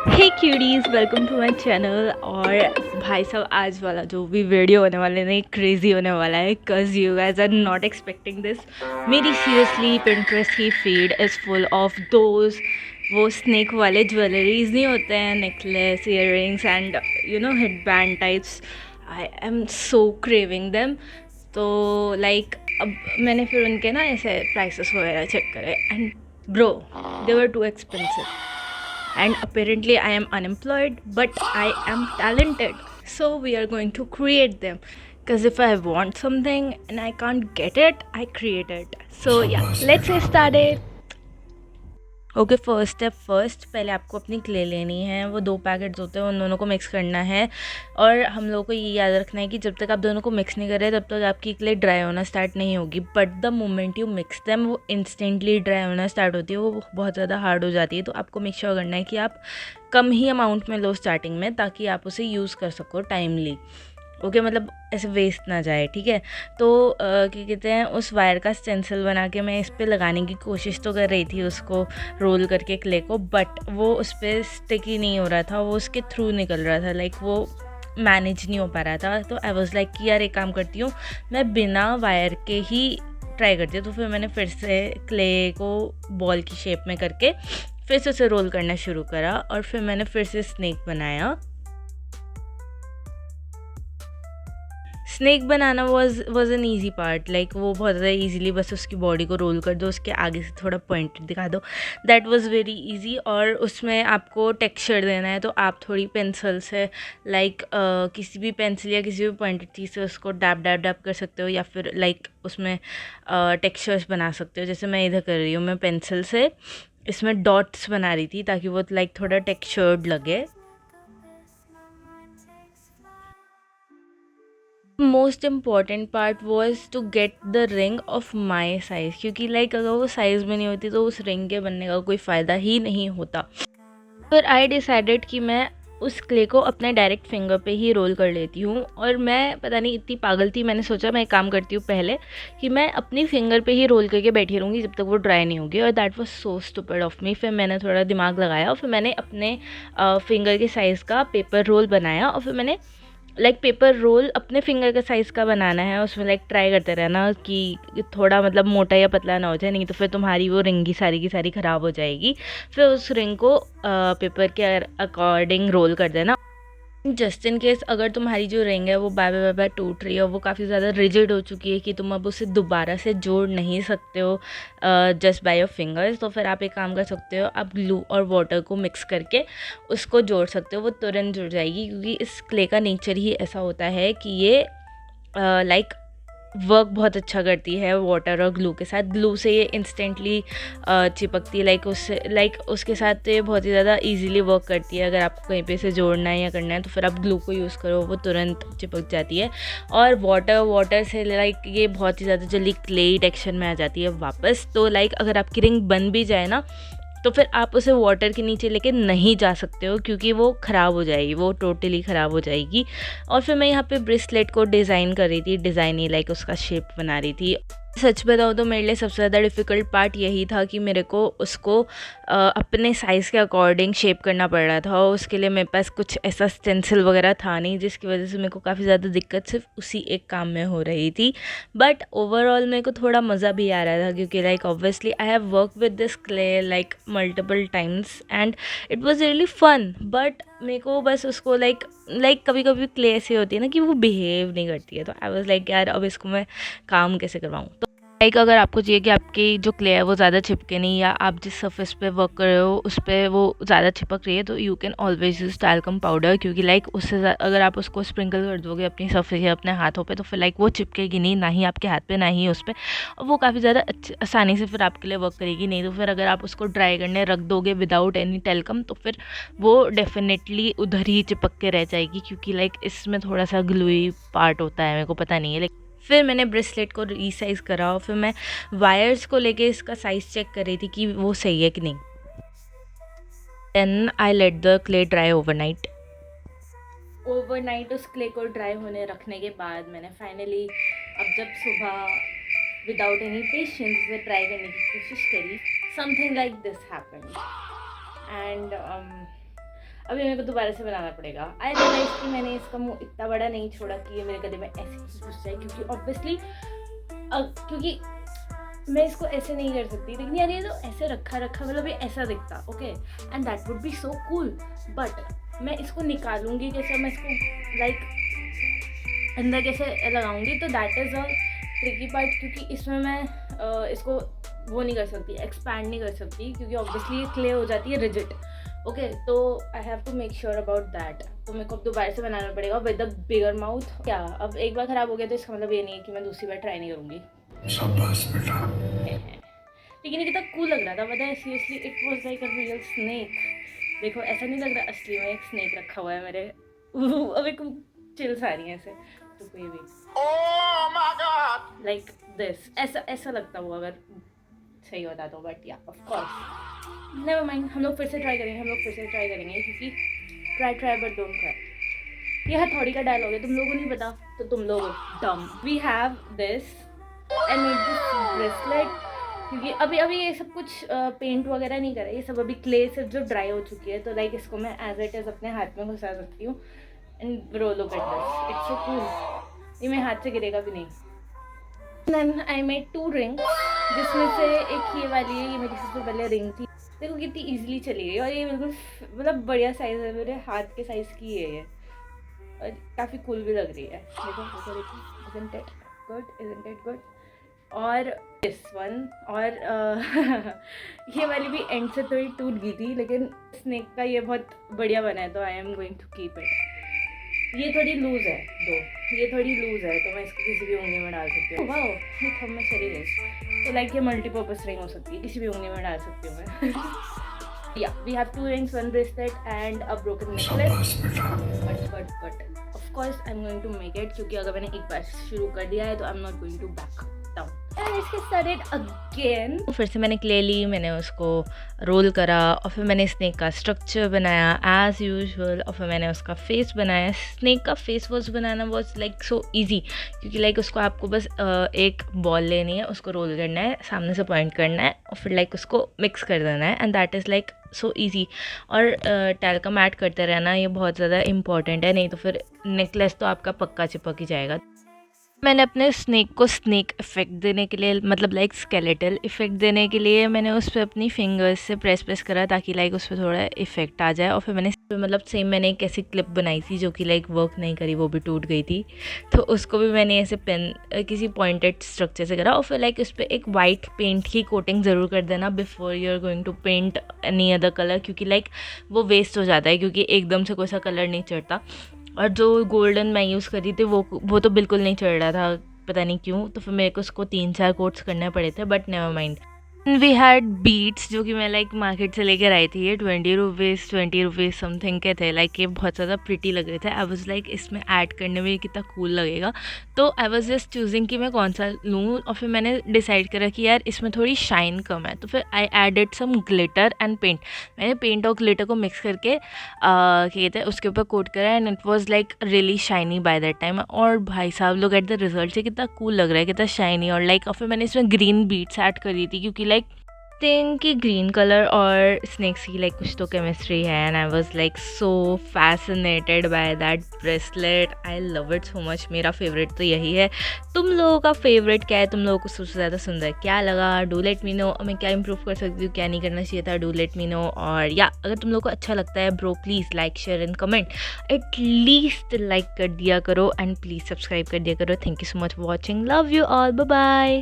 Hey cuties, welcome to my channel. और भाई साहब, आज वाला जो भी वीडियो होने वाला है क्रेज़ी होने वाला है, because you guys are not expecting this. मेरी सीरियसली पिंटरेस्ट की feed is full of those वो स्नेक वाले ज्वेलरीज नहीं होते हैं, necklace, earrings and head band types. I am so craving them. तो लाइक अब मैंने फिर उनके ना ऐसे प्राइसेस वगैरह चेक करे and bro, they were too expensive. And apparently I am unemployed, but I am talented, so we are going to create them. Because if I want something and I can't get it, I create it. So yeah, let's get started. Okay, first step first, पहले आपको अपनी clay लेनी है। वो 2 packets होते हैं, उन दोनों को मिक्स करना है। और हम लोगों को ये याद रखना है कि जब तक आप दोनों को मिक्स नहीं कर रहे तब तक आपकी क्ले ड्राई होना स्टार्ट नहीं होगी। But the moment you mix them वो इंस्टेंटली ड्राई होना स्टार्ट होती है, वो बहुत ज़्यादा हार्ड हो जाती है। तो आपको मेक श्योर करना है कि आप कम ही अमाउंट में लो स्टार्टिंग में, ताकि आप उसे यूज़ कर सको टाइमली। ओके, मतलब ऐसे वेस्ट ना जाए, ठीक है। तो क्या कहते हैं, उस वायर का स्टेंसिल बना के मैं इस पर लगाने की कोशिश तो कर रही थी, उसको रोल करके क्ले को, बट वो उस पर स्टिकी नहीं हो रहा था, वो उसके थ्रू निकल रहा था, लाइक वो मैनेज नहीं हो पा रहा था। तो आई वॉज लाइक कि यार एक काम करती हूँ, मैं बिना वायर के ही ट्राई करती हूँ। तो फिर मैंने फिर से क्ले को बॉल की शेप में करके फिर से उसे रोल करना शुरू करा, और फिर मैंने फिर से स्नेक बनाया। Snake banana was an easy part, like वो बहुत ज़्यादा ईजीली बस उसकी बॉडी को रोल कर दो, उसके आगे से थोड़ा पॉइंटेड दिखा दो, दैट वाज वेरी इजी। और उसमें आपको टेक्सचर देना है, तो आप थोड़ी पेंसिल से लाइक किसी भी पेंसिल या किसी भी पॉइंटेड चीज़ से उसको डैब डैब डैब कर सकते हो, या फिर लाइक उसमें टेक्सचर्स बना सकते हो। जैसे मैं इधर कर रही हूँ, मैं पेंसिल से इसमें डॉट्स बना रही थी ताकि वो लाइक थोड़ा टेक्सचर्ड लगे। Most important part was to get the ring of my size, क्योंकि लाइक अगर वो साइज़ में नहीं होती तो उस रिंग के बनने का कोई फ़ायदा ही नहीं होता। फिर आई डिसाइडेड कि मैं उस क्ले को अपने डायरेक्ट फिंगर पे ही रोल कर लेती हूँ। और मैं पता नहीं इतनी पागल थी, मैंने सोचा मैं एक काम करती हूँ पहले कि मैं अपनी फिंगर पे ही रोल करके बैठी रहूँगी जब तक वो ड्राई नहीं होगी। और that was so stupid of me. फिर मैंने थोड़ा दिमाग लगाया और फिर मैंने अपने फिंगर के साइज़ का पेपर रोल बनाया। और फिर मैंने लाइक पेपर रोल अपने फिंगर का साइज़ का बनाना है, उसमें लाइक ट्राई करते रहना कि थोड़ा मतलब मोटा या पतला ना हो जाए, नहीं तो फिर तुम्हारी वो रिंग की सारी ख़राब हो जाएगी। फिर उस रिंग को पेपर के अकॉर्डिंग रोल कर देना। जस्ट इन केस अगर तुम्हारी जो रिंग है वो बार बार टूट रही है और वो काफ़ी ज़्यादा रिजिड हो चुकी है कि तुम अब उसे दोबारा से जोड़ नहीं सकते हो जस्ट बाय योर फिंगर्स, तो फिर आप एक काम कर सकते हो, आप ग्लू और वाटर को मिक्स करके उसको जोड़ सकते हो, वो तुरंत जुड़ जाएगी। क्योंकि इस क्ले का नेचर ही ऐसा होता है कि ये लाइक वर्क बहुत अच्छा करती है वाटर और ग्लू के साथ। ग्लू से ये इंस्टेंटली चिपकती है, लाइक उसके साथ तो ये बहुत ही ज़्यादा इजीली वर्क करती है। अगर आपको कहीं पे से जोड़ना है या करना है तो फिर आप ग्लू को यूज़ करो, वो तुरंत चिपक जाती है। और वाटर से लाइक ये बहुत ही ज़्यादा जल्दी क्ले टेक्सचर में आ जाती है वापस। तो लाइक अगर आपकी रिंग बन भी जाए ना, तो फिर आप उसे वाटर के नीचे लेके नहीं जा सकते हो, क्योंकि वो ख़राब हो जाएगी, वो टोटली ख़राब हो जाएगी। और फिर मैं यहाँ पे ब्रेसलेट को डिज़ाइन कर रही थी, डिज़ाइन ही लाइक उसका शेप बना रही थी। सच बताऊँ तो मेरे लिए सबसे ज़्यादा डिफ़िकल्ट पार्ट यही था कि मेरे को उसको अपने साइज़ के अकॉर्डिंग शेप करना पड़ रहा था, और उसके लिए मेरे पास कुछ ऐसा स्टेंसिल वगैरह था नहीं, जिसकी वजह से मेरे को काफ़ी ज़्यादा दिक्कत सिर्फ उसी एक काम में हो रही थी। बट ओवरऑल मेरे को थोड़ा मज़ा भी आ रहा था, क्योंकि like obviously I have work with this clay like multiple times and it was really fun. But मेरे को बस उसको लाइक कभी कभी क्ले ऐसी होती है ना कि वो बिहेव नहीं करती है, तो आई वाज लाइक यार अब इसको मैं काम कैसे करवाऊँ। तो लाइक अगर आपको चाहिए कि आपकी जो क्ले है वो ज़्यादा चिपके नहीं, या आप जिस सरफेस पे वर्क कर रहे हो उस पर वो ज़्यादा चिपक रही है, तो you can always use talcum powder. क्योंकि लाइक उससे अगर आप उसको स्प्रिंकल कर दोगे अपनी सरफेस या अपने हाथों पे, तो फिर लाइक वो चिपकेगी नहीं, ना ही आपके हाथ पे ना ही उस पर, और वो काफ़ी ज़्यादा आसानी से फिर आपके लिए वर्क करेगी। नहीं तो फिर अगर आप उसको ड्राई करने रख दोगे विदाउट एनी टाल्कम, तो फिर वो डेफिनेटली उधर ही चिपक के रह जाएगी, क्योंकि लाइक इसमें थोड़ा सा ग्लूई पार्ट होता है, मेरे को पता नहीं है। फिर मैंने ब्रेसलेट को रीसाइज़ करा, और फिर मैं वायर्स को लेके इसका साइज़ चेक कर रही थी कि वो सही है कि नहीं। Then I let the clay dry overnight. उस क्ले को ड्राई होने रखने के बाद मैंने फाइनली अब जब सुबह विदाउट एनी पेशेंस से ट्राई करने की कोशिश करी, something like this happened. And अभी मेरे को दोबारा से बनाना पड़ेगा। आई रियलाइज कि मैंने इसका मुंह इतना बड़ा नहीं छोड़ा कि ये मेरे गले में ऐसे घुस जाए, क्योंकि ऑब्वियसली क्योंकि मैं इसको ऐसे नहीं कर सकती, लेकिन यार ये तो ऐसे रखा मतलब ये ऐसा दिखता, okay, and that would be so cool. But मैं इसको निकालूंगी कैसे, मैं इसको लाइक अंदर कैसे लगाऊंगी, तो that is a tricky part, क्योंकि इसमें मैं इसको वो नहीं कर सकती, एक्सपैंड नहीं कर सकती, क्योंकि ऑब्वियसली ये क्ले हो जाती है रिजिड। ओके, तो I have to make sure about that. तो मेरे को अब दोबारा से बनाना पड़ेगा विद अ बिगर माउथ। क्या अब एक बार ख़राब हो गया तो इसका मतलब ये नहीं है कि मैं दूसरी बार ट्राई नहीं करूँगी। शाबाश बेटा। लेकिन ये कितना कूल लग रहा था, पता है, seriously it was like a real snake. देखो ऐसा नहीं लग रहा असली में एक स्नेक रखा हुआ है मेरे। अब एक चिल्स आ रही हैं ऐसे, तो कोई भी लाइक दिस ऐसा लगता हुआ, अगर सही होता तो। बट या ऑफ कोर्स नेवर माइंड, हम लोग फिर से ट्राई करेंगे, क्योंकि ट्राई बट डोंट क्राई। ये हथौड़ी का डायलॉग है, तुम लोगों को नहीं पता तो तुम लोग dumb. We have this and made this bracelet, क्योंकि अभी ये सब कुछ पेंट वगैरह नहीं करा, ये सब अभी क्ले सिर्फ जो ड्राई हो चुकी है, तो लाइक इसको मैं एज इट इज़ अपने हाथ में घुसा सकती हूँ। And bro look at this, it's so cool. ये मेरे हाथ से गिरेगा भी नहीं। देन आई मेड 2 रिंग, जिसमें से एक ये वाली है, ये मेरी सबसे पहले रिंग थी। देखो कितनी ईजिली चली गई, और ये बिल्कुल मतलब बढ़िया साइज़ है, मेरे हाथ के साइज़ की है ये, और काफ़ी कूल भी लग रही है। देखो isn't it good? और दिस वन, और ये वाली भी एंड से थोड़ी टूट गई थी, लेकिन स्नेक का ये बहुत बढ़िया बना है, तो I am going to keep it. ये थोड़ी लूज़ है तो मैं इसको किसी भी उंगली में डाल सकती हूँ। वाह, ये थंब में चली गई। तो लाइक ये मल्टीपर्पज़ रिंग हो सकती है, किसी भी उंगली में डाल सकती हूँ मैं। Yeah, we have 2 rings, 1 bracelet and a broken necklace. But of course I'm going to make it, क्योंकि अगर मैंने एक बार शुरू कर दिया है तो I'm not going to back down. And let's get started again. फिर से मैंने क्ले ली, मैंने उसको रोल करा, और फिर मैंने स्नेक का स्ट्रक्चर बनाया एज़ यूजुअल, और फिर मैंने उसका फेस बनाया। स्नेक का face wash banana was like so easy, क्योंकि लाइक उसको आपको बस एक बॉल लेनी है, उसको रोल करना है, सामने से पॉइंट करना है, और फिर लाइक उसको मिक्स कर देना है, and that is like so easy. और टैल्कम ऐड करते रहना, ये बहुत ज़्यादा इंपॉर्टेंट है, नहीं तो फिर नेकलेस तो आपका पक्का चिपक ही जाएगा। मैंने अपने स्नेक को स्नेक इफ़ेक्ट देने के लिए, मतलब लाइक स्केलेटल इफ़ेक्ट देने के लिए, मैंने उस पर अपनी फिंगर्स से प्रेस करा, ताकि लाइक उस पर थोड़ा इफ़ेक्ट आ जाए। और फिर मैंने मतलब सेम मैंने एक ऐसी क्लिप बनाई थी जो कि लाइक वर्क नहीं करी, वो भी टूट गई थी, तो उसको भी मैंने ऐसे पेन किसी पॉइंटेड स्ट्रक्चर से करा। और फिर लाइक उस पर एक वाइट पेंट की कोटिंग ज़रूर कर देना before you are going to paint any other colour, क्योंकि लाइक वो वेस्ट हो जाता है, क्योंकि एकदम से कोई सा कलर नहीं चढ़ता। और जो गोल्डन मैं यूज़ करी थी वो तो बिल्कुल नहीं चढ़ रहा था, पता नहीं क्यों, तो फिर मेरे को उसको 3-4 कोट्स करने पड़े थे, but never mind. We had beads, जो कि मैं लाइक मार्केट से लेकर आई थी, ये 20 रुपीज़ समथिंग के थे। लाइक ये बहुत ज़्यादा प्रिटी लग रहे थे। आई वाज लाइक इसमें ऐड करने में कितना कूल लगेगा, तो आई वाज जस्ट चूजिंग कि मैं कौन सा लूँ। और फिर मैंने डिसाइड करा कि यार इसमें थोड़ी शाइन कम है, तो फिर I added some glitter and paint. मैंने पेंट और ग्लिटर को मिक्स करके क्या कहते हैं उसके ऊपर कोट करा, and it was like really shiny by that time. और भाई साहब लोग एट द रिजल्ट से कितना कूल लग रहा है, कितना शाइनी। और लाइक और फिर मैंने इसमें ग्रीन बीट्स ऐड करी थी, क्योंकि लाइक थिंक कि ग्रीन कलर और स्नेक्स की लाइक कुछ तो केमिस्ट्री है, and I was like so fascinated by that bracelet. I love it so much. मेरा फेवरेट तो यही है। तुम लोगों का फेवरेट क्या है? तुम लोगों को सबसे ज़्यादा सुंदर क्या लगा? Do let me know. मैं क्या इंप्रूव कर सकती हूँ, क्या नहीं करना चाहिए था, डू लेट मी नो। और या अगर तुम लोगों को अच्छा लगता है bro, please like share and comment. At least like कर दिया करो, एंड प्लीज़ सब्सक्राइब कर दिया करो। Thank you so much for watching. Love you all, bye bye.